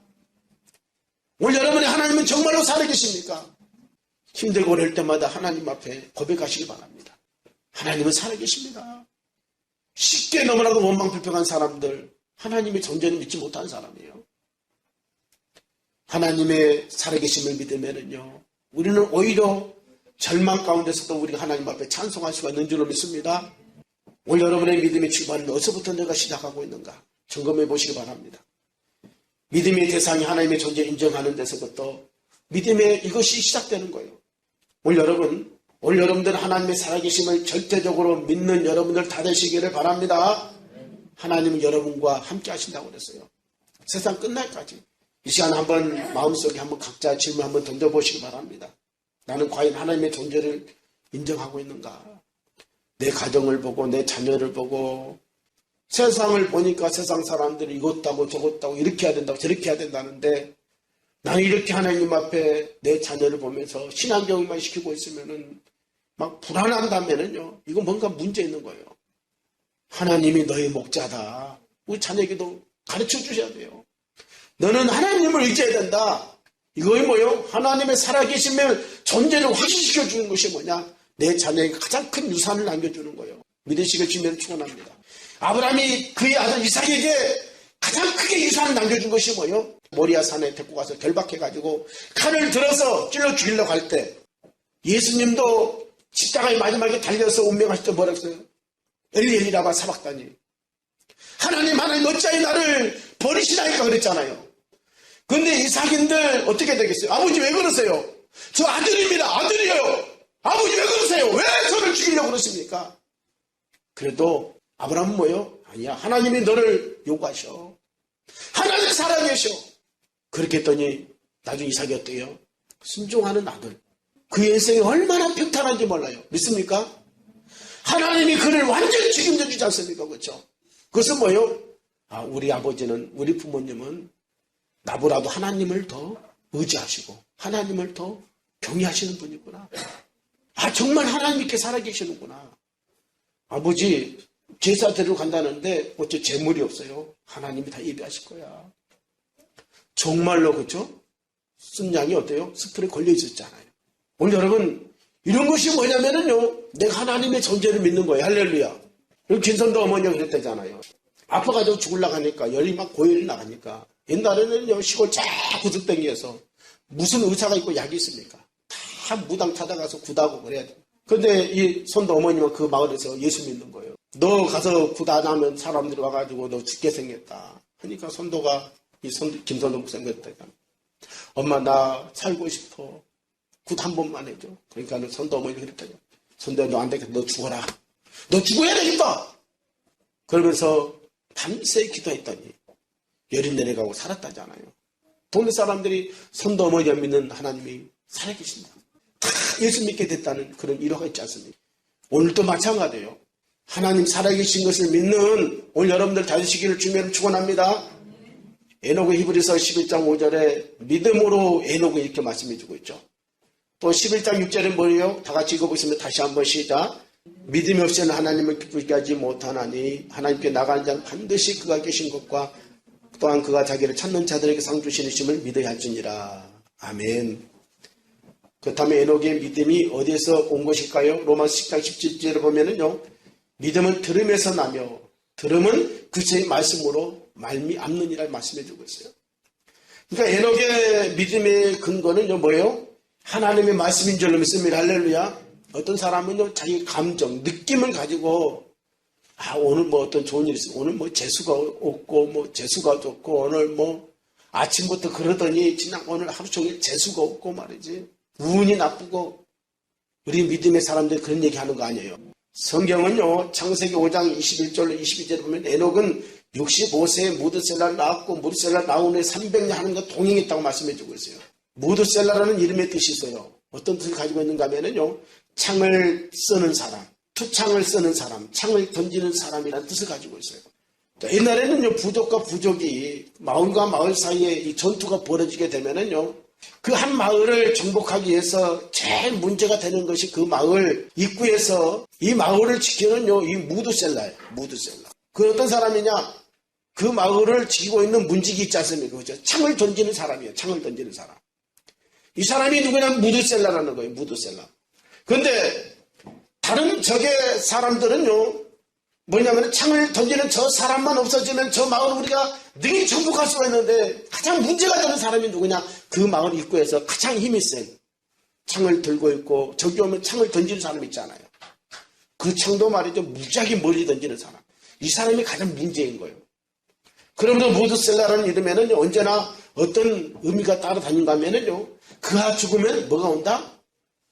오늘 여러분의 하나님은 정말로 살아계십니까? 힘들고 어려울 때마다 하나님 앞에 고백하시기 바랍니다. 하나님은 살아계십니다. 쉽게 너무나도 원망불평한 사람들, 하나님의 존재를 믿지 못한 사람이에요. 하나님의 살아계심을 믿으면요, 우리는 오히려 절망 가운데서도 우리가 하나님 앞에 찬송할 수가 있는 줄로 믿습니다. 오늘 여러분의 믿음의 출발은 어디서부터 내가 시작하고 있는가 점검해 보시기 바랍니다. 믿음의 대상이 하나님의 존재를 인정하는 데서부터 믿음의 이것이 시작되는 거예요. 오늘 여러분들 하나님의 살아계심을 절대적으로 믿는 여러분들 다 되시기를 바랍니다. 하나님은 여러분과 함께 하신다고 그랬어요. 세상 끝날까지. 이 시간 한번 마음속에 한번 각자 질문 한번 던져보시기 바랍니다. 나는 과연 하나님의 존재를 인정하고 있는가? 내 가정을 보고 내 자녀를 보고 세상을 보니까 세상 사람들이 이것도 하고 저것도 하고 이렇게 해야 된다고 저렇게 해야 된다는데 나는 이렇게 하나님 앞에 내 자녀를 보면서 신앙경험만 시키고 있으면은 막 불안한다면은요, 이거 뭔가 문제 있는 거예요. 하나님이 너의 목자다. 우리 자녀에게도 가르쳐 주셔야 돼요. 너는 하나님을 의지해야 된다. 이거이 뭐요? 하나님의 살아계심을 존재를 확신시켜 주는 것이 뭐냐? 내 자녀에게 가장 큰 유산을 남겨주는 거예요. 믿으시길 주님을 축원합니다. 아브라함이 그의 아들 이삭에게 가장 크게 유산을 남겨준 것이 뭐요? 모리아 산에 데리고 가서 결박해가지고 칼을 들어서 찔러 죽이려고 할 때 예수님도 십자가의 마지막에 달려서 운명하실 때 뭐라 했어요? 엘리엘리라바 사박다니. 하나님 어찌하여 나를 버리시나이까 그랬잖아요. 근데 이삭인들 어떻게 되겠어요? 아버지 왜 그러세요? 저 아들입니다. 아들이에요. 아버지 왜 그러세요? 왜 저를 죽이려고 그러십니까? 그래도 아브라함은 뭐요? 아니야. 하나님이 너를 요구하셔. 하나님 살아계셔. 그렇게 했더니 나중에 이삭이 어때요? 순종하는 아들. 그 인생이 얼마나 평탄한지 몰라요. 믿습니까? 하나님이 그를 완전히 책임져 주지 않습니까? 그렇죠? 그것은 뭐요? 우리 아버지는, 우리 부모님은 나보다도 하나님을 더 의지하시고 하나님을 더 경외하시는 분이구나. 정말 하나님께 살아계시는구나. 아버지 제사 드리러 간다는데 어째 재물이 없어요. 하나님이 다 예비하실 거야. 정말로 그렇죠? 쓴 양이 어때요? 숯불에 걸려 있었잖아요. 오늘 여러분 이런 것이 뭐냐면은요, 내가 하나님의 존재를 믿는 거예요. 할렐루야. 여기 김선도 어머니가 그랬다잖아요. 아파가지고 죽으려고 하니까 열이 막 고열이 나가니까 옛날에는요, 시골 쫙 구석댕이에서 무슨 의사가 있고 약이 있습니까? 다 무당 찾아가서 굿하고 그래야 돼. 근데 이 선도 어머니가 그 마을에서 예수 믿는 거예요. 너 가서 굿 안 하면 사람들이 와가지고 너 죽게 생겼다. 하니까 선도가 김선도 목사님 그랬다. 엄마 나 살고 싶어. 굿 한 번만 해줘. 그러니까 선도 어머니가 그랬다요. 선도야 너 안 되겠다. 너 죽어라. 너 죽어야 되겠다. 그러면서 밤새 기도했더니 열이 내려가고 살았다잖아요. 동네 사람들이 선도 어머니가 믿는 하나님이 살아계신다. 다 예수 믿게 됐다는 그런 일화가 있지 않습니까? 오늘도 마찬가지예요. 하나님 살아계신 것을 믿는 오늘 여러분들 다되시기를 주님을 축원합니다. 에녹의 히브리서 11장 5절에 믿음으로 에녹은 이렇게 말씀해주고 있죠. 또 11장 6절에 뭐예요? 다 같이 읽어보시면 다시 한번 시작. 믿음이 없이는 하나님을 기쁘게 하지 못하나니 하나님께 나가는 자는 반드시 그가 계신 것과 또한 그가 자기를 찾는 자들에게 상 주시는 심을 믿어야 할지니라. 아멘. 그렇다면 에녹의 믿음이 어디에서 온 것일까요? 로마서 10장 17절에 보면은요, 믿음은 들음에서 나며 들음은 그리스도의 말씀으로 말미암느니라 말씀해주고 있어요. 그러니까 에녹의 믿음의 근거는 뭐예요? 하나님의 말씀인 줄로 믿습니다. 할렐루야. 어떤 사람은요, 자기 감정, 느낌을 가지고 오늘 뭐 어떤 좋은 일이 있어. 오늘 뭐 재수가 없고 뭐 재수가 좋고 오늘 뭐 아침부터 그러더니 지난 오늘 하루 종일 재수가 없고 말이지. 운이 나쁘고 우리 믿음의 사람들이 그런 얘기하는 거 아니에요. 성경은요, 창세기 5장 21절로 22절에 보면 에녹은 65세에 무드셀라를 낳았고 무드셀라를 낳은 후에 300년 하는 것 동행했다고 말씀해주고 있어요. 무드셀라라는 이름의 뜻이 있어요. 어떤 뜻을 가지고 있는가 하면요, 창을 쓰는 사람, 투창을 쓰는 사람, 창을 던지는 사람이라는 뜻을 가지고 있어요. 옛날에는요, 부족과 부족이 마을과 마을 사이에 이 전투가 벌어지게 되면은요, 그 한 마을을 정복하기 위해서 제일 문제가 되는 것이 그 마을 입구에서 이 마을을 지키는요, 이 무드셀라예요. 무드셀라. 그 어떤 사람이냐? 그 마을을 지키고 있는 문지기 있지 않습니까? 그죠? 창을 던지는 사람이에요. 창을 던지는 사람. 이 사람이 누구냐면 무드셀라라는 거예요. 무드셀라. 그런데 다른 적의 사람들은요, 뭐냐면 창을 던지는 저 사람만 없어지면 저 마을을 우리가 능히 정복할 수가 있는데, 가장 문제가 되는 사람이 누구냐? 그 마을 입구에서 가장 힘이 센 창을 들고 있고 저기 오면 창을 던지는 사람 있잖아요. 그 창도 말이죠, 무지하게 멀리 던지는 사람. 이 사람이 가장 문제인 거예요. 그러므로 무드셀라라는 이름에는 언제나 어떤 의미가 따라다닌가 하면은요, 그가 죽으면 뭐가 온다?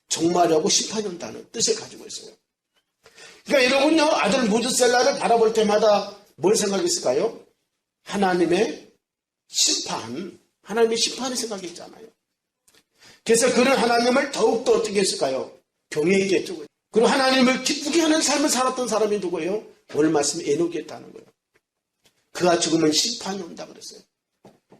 종말하고 심판이 온다는 뜻을 가지고 있어요. 그러니까 여러분요, 아들 무드셀라를 바라볼 때마다 뭘 생각했을까요? 하나님의 심판, 하나님의 심판을 생각했잖아요. 그래서 그런 하나님을 더욱더 어떻게 했을까요? 경외하게 했죠. 그리고 하나님을 기쁘게 하는 삶을 살았던 사람이 누구예요? 오늘 말씀 에녹이었다는 거예요. 그가 죽으면 심판이 온다 그랬어요.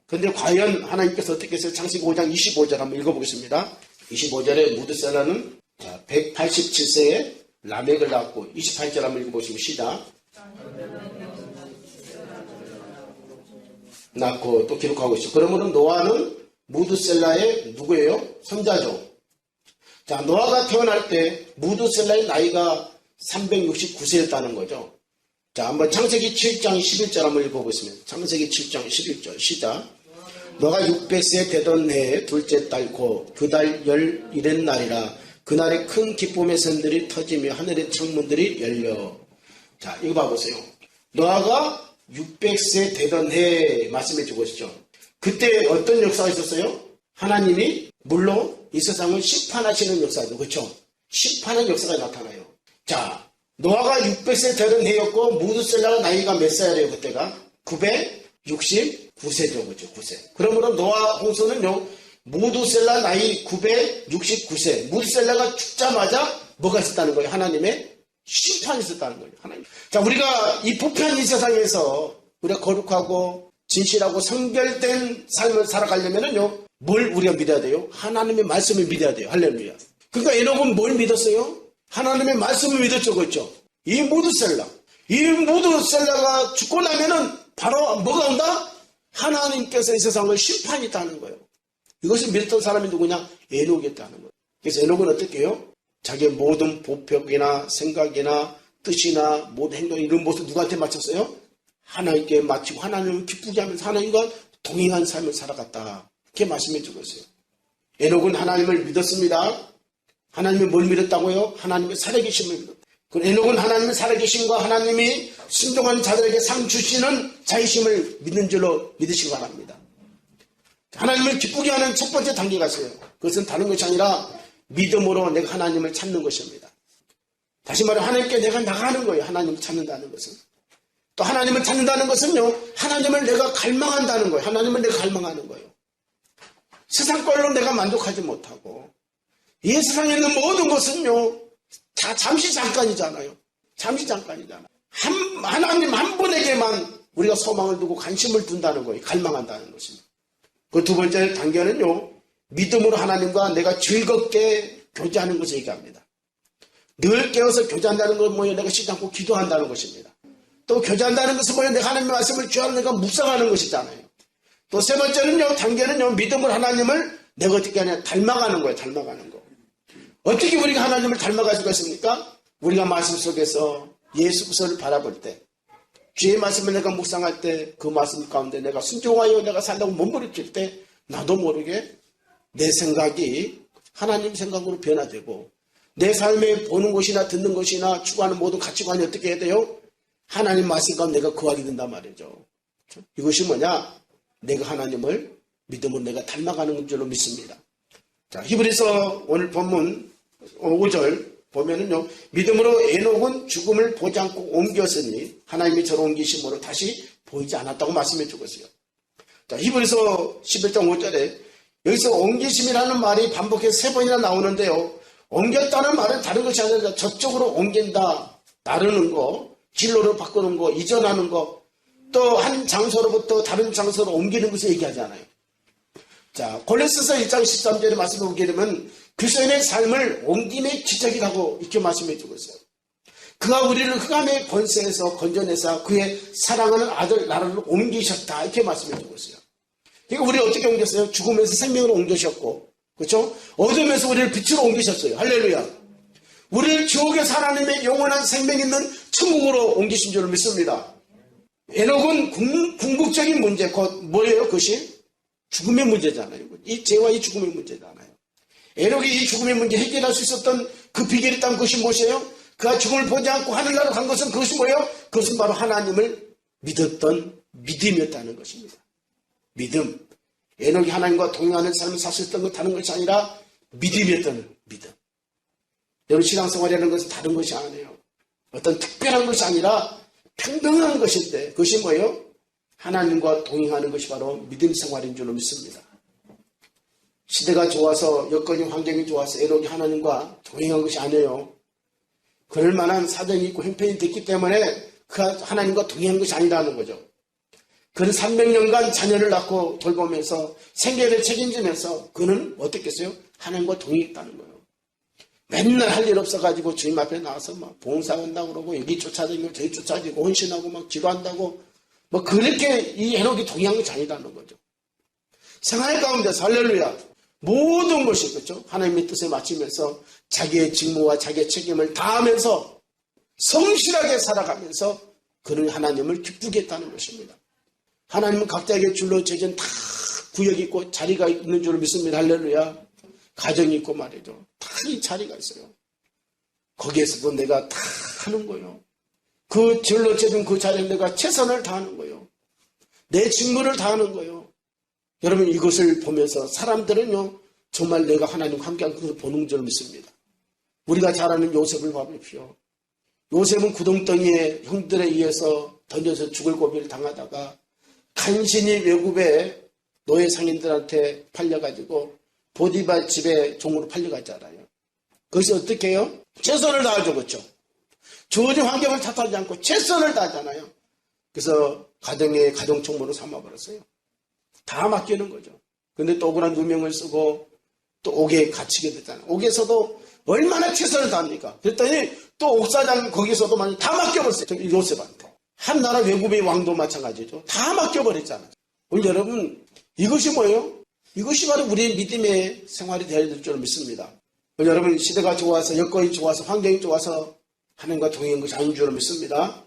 그런데 과연 하나님께서 어떻게 했어요? 창세기 5장 25절 한번 읽어보겠습니다. 25절에 무드셀라는 187세에 라멕을 낳고, 28절 한번 읽어보시면 시작. 낳고 또 기록하고 있죠. 그러므로 노아는 무드셀라의 누구예요? 손자죠. 자, 노아가 태어날 때 무드셀라의 나이가 369세였다는 거죠. 자, 한번 창세기 7장 11절 한번 읽어보겠습니다. 창세기 7장 11절 시작. 너가 600세 되던 해에 둘째 달 곧 그 달 11의 날이라. 그날에 큰 기쁨의 선들이 터지며 하늘의 창문들이 열려. 자, 이거 봐보세요. 노아가 600세 되던 해에 말씀해 주고 있죠. 그때 어떤 역사가 있었어요? 하나님이 물론 이 세상을 심판하시는 역사죠. 그렇죠? 심판의 역사가 나타나요. 자, 노아가 600세 되던 해였고 무드셀라가 나이가 몇 살이에요? 그때가 969세죠. 그렇죠? 9세. 그러므로 노아 홍수는요, 무드셀라 나이 969세. 무드셀라가 죽자마자 뭐가 있었다는 거예요? 하나님의 심판이 있었다는 거예요. 하나님. 자, 우리가 이 부패한 이 세상에서 우리가 거룩하고 진실하고 성결된 삶을 살아가려면요, 뭘 우리가 믿어야 돼요? 하나님의 말씀을 믿어야 돼요. 할렐루야. 그러니까 에녹은 뭘 믿었어요? 하나님의 말씀을 믿었죠. 그렇죠? 이 무드셀라가 죽고 나면은 바로 뭐가 온다? 하나님께서 이 세상을 심판이 있다는 거예요. 이것을 믿었던 사람이 누구냐? 에녹이었다는 거예요. 그래서 에녹은 어떻게 해요? 자기의 모든 보편이나 생각이나 뜻이나 모든 행동, 이런 모습 누구한테 맞췄어요? 하나님께 맞추고 하나님을 기쁘게 하면서 하나님과 동행한 삶을 살아갔다. 이렇게 말씀해 주고 있어요. 에녹은 하나님을 믿었습니다. 하나님이 뭘 믿었다고요? 하나님의 살아계심을 믿었다. 그 에녹은 하나님의 살아계심과 하나님이 순종한 자들에게 상 주시는 자의심을 믿는 줄로 믿으시기 바랍니다. 하나님을 기쁘게 하는 첫 번째 단계가 있어요. 그것은 다른 것이 아니라 믿음으로 내가 하나님을 찾는 것입니다. 다시 말해 하나님께 내가 나가는 거예요. 하나님을 찾는다는 것은. 또 하나님을 찾는다는 것은요, 하나님을 내가 갈망한다는 거예요. 하나님을 내가 갈망하는 거예요. 세상 걸로 내가 만족하지 못하고 이 세상에 있는 모든 것은요, 다 잠시 잠깐이잖아요. 잠시 잠깐이잖아요. 하나님 한 분에게만 우리가 소망을 두고 관심을 둔다는 거예요. 갈망한다는 것입니다. 그 두 번째 단계는요, 믿음으로 하나님과 내가 즐겁게 교제하는 것을 얘기합니다. 늘 깨어서 교제한다는 건 뭐예요? 내가 쉬지 않고 기도한다는 것입니다. 또 교제한다는 것은 뭐예요? 내가 하나님의 말씀을 주하는 내가 묵상하는 것이잖아요. 또 세 번째는요, 단계는요, 믿음으로 하나님을 내가 어떻게 하냐? 닮아가는 거예요. 닮아가는 거. 어떻게 우리가 하나님을 닮아갈 수가 있습니까? 우리가 말씀 속에서 예수 그리스도를 바라볼 때, 주의 말씀을 내가 묵상할 때 그 말씀 가운데 내가 순종하여 내가 살라고 몸부림칠 때 나도 모르게 내 생각이 하나님 생각으로 변화되고 내 삶에 보는 것이나 듣는 것이나 추구하는 모든 가치관이 어떻게 해야 돼요? 하나님 말씀 가운데 내가 거하게 된단 말이죠. 이것이 뭐냐? 내가 하나님을 믿음으로 내가 닮아가는 줄로 믿습니다. 자, 히브리서 오늘 본문 5절 보면은요, 믿음으로 에녹은 죽음을 보지 않고 옮겼으니 하나님이 저를 옮기심으로 다시 보이지 않았다고 말씀해 주고 있어요. 자, 히브리서 11장 5절에 여기서 옮기심이라는 말이 반복해서 3번이나 나오는데요, 옮겼다는 말은 다른 것이 아니라 저쪽으로 옮긴다, 나르는 거, 진로를 바꾸는 거, 이전하는 거, 또 한 장소로부터 다른 장소로 옮기는 것을 얘기하잖아요. 자, 골로새서 1장 13절에 말씀을 보게 되면 그리스도인의 삶을 옮김의 기적이라고 이렇게 말씀해 주고 있어요. 그가 우리를 흑암의 권세에서 건져내사 그의 사랑하는 아들 나라로 옮기셨다. 이렇게 말씀해 주고 있어요. 그러니까 우리를 어떻게 옮겼어요? 죽음에서 생명으로 옮기셨고, 그렇죠? 어둠에서 우리를 빛으로 옮기셨어요. 할렐루야. 우리를 지옥에서 하나님의 영원한 생명 있는 천국으로 옮기신 줄 믿습니다. 에녹은 궁극적인 문제, 곧 뭐예요? 그것이 죽음의 문제잖아요. 이 죄와 이 죽음의 문제잖아요. 에녹이 이 죽음의 문제 해결할 수 있었던 그 비결이 있다면 그것이 무엇이에요? 그가 죽음을 보지 않고 하늘나라로 간 것은 그것이 뭐예요? 그것은 바로 하나님을 믿었던 믿음이었다는 것입니다. 믿음. 에녹이 하나님과 동행하는 삶을 사셨던 것 다른 것이 아니라 믿음이었던 믿음. 여러분 신앙생활이라는 것은 다른 것이 아니에요. 어떤 특별한 것이 아니라 평등한 것인데 그것이 뭐예요? 하나님과 동행하는 것이 바로 믿음 생활인 줄로 믿습니다. 시대가 좋아서 여건이 환경이 좋아서 에녹이 하나님과 동행한 것이 아니에요. 그럴 만한 사정이 있고 형편이 됐기 때문에 그가 하나님과 동행한 것이 아니라는 거죠. 그는 300년간 자녀를 낳고 돌보면서 생계를 책임지면서 그는 어떻겠어요? 하나님과 동행했다는 거예요. 맨날 할 일 없어가지고 주님 앞에 나와서 막 봉사한다고 그러고 여기 쫓아다니고 저기 쫓아다니고 헌신하고 막 기도한다고 뭐 그렇게 이 에녹이 동행한 것이 아니라는 거죠. 생활 가운데서 할렐루야 모든 것이 그렇죠. 하나님의 뜻에 맞추면서 자기의 직무와 자기의 책임을 다하면서 성실하게 살아가면서 그는 하나님을 기쁘게 했다는 것입니다. 하나님은 각자에게 줄로 제전 다 구역이 있고 자리가 있는 줄 믿습니다. 할렐루야. 가정이 있고 말이죠. 다 이 자리가 있어요. 거기에서도 내가 다 하는 거예요. 그 줄로 제전 그 자리에 내가 최선을 다하는 거예요. 내 직무를 다하는 거예요. 여러분 이것을 보면서 사람들은요 정말 내가 하나님과 함께한 것을 보는 줄 믿습니다. 우리가 잘 아는 요셉을 봐보십시오. 요셉은 구덩텅이에 형들에 의해서 던져서 죽을 고비를 당하다가 간신히 외국에 노예 상인들한테 팔려가지고 보디발 집에 종으로 팔려갔잖아요. 그것이 어떻게 해요? 최선을 다하죠. 그렇죠? 주어진 환경을 탓하지 않고 최선을 다하잖아요. 그래서 가정의 가정총무로 삼아버렸어요. 다 맡기는 거죠. 근데 또 억울한 누명을 쓰고 또 옥에 갇히게 됐잖아요. 옥에서도 얼마나 최선을 다합니까? 그랬더니 또 옥사장 거기서도 다 맡겨버렸어요. 요셉한테. 한 나라 외국의 왕도 마찬가지죠. 다 맡겨버렸잖아요. 오늘 여러분 이것이 뭐예요? 이것이 바로 우리의 믿음의 생활이 되어야 될 줄 믿습니다. 오늘 여러분 시대가 좋아서 여건이 좋아서 환경이 좋아서 하나님과 동행한 것이 아닌 줄 믿습니다.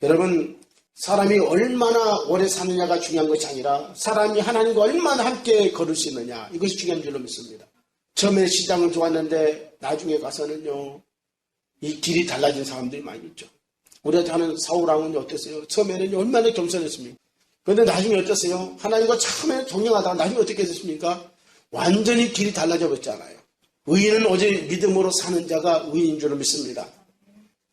여러분 사람이 얼마나 오래 사느냐가 중요한 것이 아니라 사람이 하나님과 얼마나 함께 걸을 수 있느냐 이것이 중요한 줄로 믿습니다. 처음에 시장은 좋았는데 나중에 가서는요 이 길이 달라진 사람들이 많이 있죠. 우리가 하는 사울왕은 어땠어요? 처음에는 얼마나 겸손했습니까? 그런데 나중에 어땠어요? 하나님과 처음에 동행하다가 나중에 어떻게 됐습니까? 완전히 길이 달라져 버렸잖아요. 의인은 오직 믿음으로 사는 자가 의인인 줄로 믿습니다.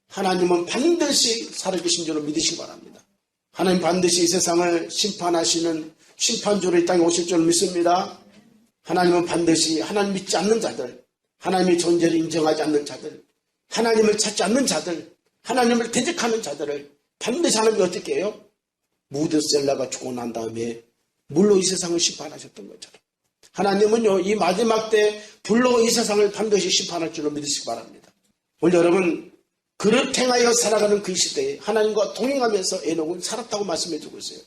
하나님은 반드시 살아계신 줄로 믿으시기 바랍니다. 하나님 반드시 이 세상을 심판하시는 심판주로 이 땅에 오실 줄 믿습니다. 하나님은 반드시 하나님 믿지 않는 자들, 하나님의 존재를 인정하지 않는 자들, 하나님을 찾지 않는 자들, 하나님을 대적하는 자들을 반드시 하나님이 어떻게 해요? 무드셀라가 죽고 난 다음에 물로 이 세상을 심판하셨던 것처럼 하나님은요 이 마지막 때 불로 이 세상을 반드시 심판할 줄로 믿으시기 바랍니다. 오늘 여러분 그를 행하여 살아가는 그 시대에 하나님과 동행하면서 에녹은 살았다고 말씀해 주고 있어요.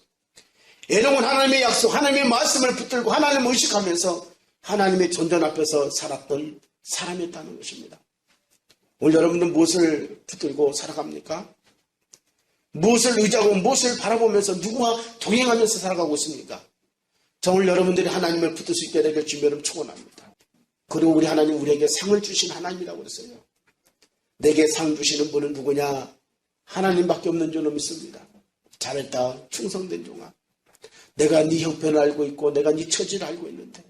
에녹은 하나님의 약속, 하나님의 말씀을 붙들고 하나님을 의식하면서 하나님의 존전 앞에서 살았던 사람이었다는 것입니다. 오늘 여러분들 무엇을 붙들고 살아갑니까? 무엇을 의지하고 무엇을 바라보면서 누구와 동행하면서 살아가고 있습니까? 저 오늘 여러분들이 하나님을 붙들 수 있게 되길 주님 여러분 축원합니다. 그리고 우리 하나님 우리에게 상을 주신 하나님이라고 그랬어요. 내게 상 주시는 분은 누구냐? 하나님밖에 없는 줄로 믿습니다. 잘했다 충성된 종아. 내가 네 형편을 알고 있고 내가 네 처지를 알고 있는데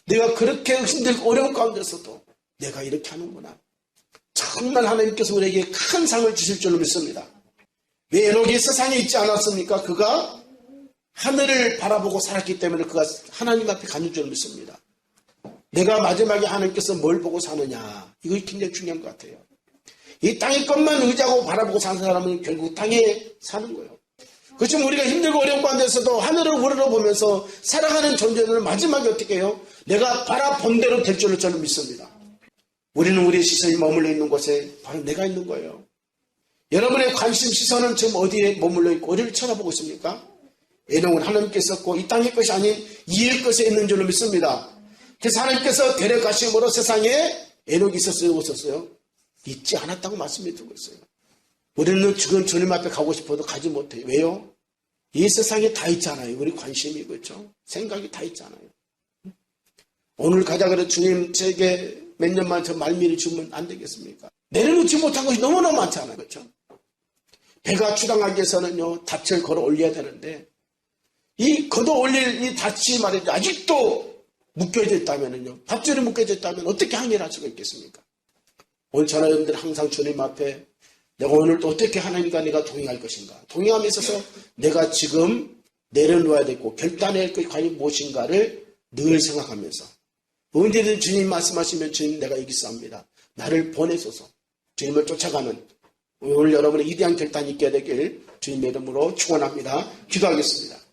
내가 그렇게 힘들고 어려운 가운데서도 내가 이렇게 하는구나. 정말 하나님께서 우리에게 큰 상을 주실 줄로 믿습니다. 왜 에녹이 세상에 있지 않았습니까? 그가 하늘을 바라보고 살았기 때문에 그가 하나님 앞에 가는 줄 믿습니다. 내가 마지막에 하나님께서 뭘 보고 사느냐 이것이 굉장히 중요한 것 같아요. 이 땅의 것만 의지하고 바라보고 사는 사람은 결국 땅에 사는 거예요. 그렇지만 우리가 힘들고 어려운 가운데서도 하늘을 우러러보면서 살아가는 존재는 마지막에 어떻게 해요? 내가 바라본 대로 될 줄로 저는 믿습니다. 우리는 우리의 시선이 머물러 있는 곳에 바로 내가 있는 거예요. 여러분의 관심 시선은 지금 어디에 머물러 있고 어디를 쳐다보고 있습니까? 에녹은 하나님께 있었고 이 땅의 것이 아닌 이의 것에 있는 줄로 믿습니다. 그래서 하나님께서 데려가심으로 세상에 에녹이 있었어요, 없었어요? 있지 않았다고 말씀해 주고 있어요. 우리는 지금 주님 앞에 가고 싶어도 가지 못해요. 왜요? 이 세상에 다 있잖아요. 우리 관심이, 그렇죠? 생각이 다 있잖아요. 오늘 가자 그래 주님 제게 몇 년만 저 말미를 주면 안 되겠습니까? 내려놓지 못한 것이 너무나 많잖아요. 그렇죠? 배가 출항하기 위해서는요, 닻을 걸어 올려야 되는데, 이 걷어 올릴 이 닻이 말이죠. 아직도 묶여져 있다면요, 밧줄이 묶여져 있다면 어떻게 항해를 할 수가 있겠습니까? 오늘 저나 여러분들 항상 주님 앞에 내가 오늘 또 어떻게 하나님과 내가 동행할 것인가? 동행함에 있어서 내가 지금 내려놓아야 되고 결단해야 할 것이 과연 무엇인가를 늘 생각하면서 언제든 주님 말씀하시면 주님 내가 여기 있습니다. 나를 보내소서. 주님을 쫓아가는 오늘 여러분의 위대한 결단이 있게 되길 주님의 이름으로 축원합니다. 기도하겠습니다.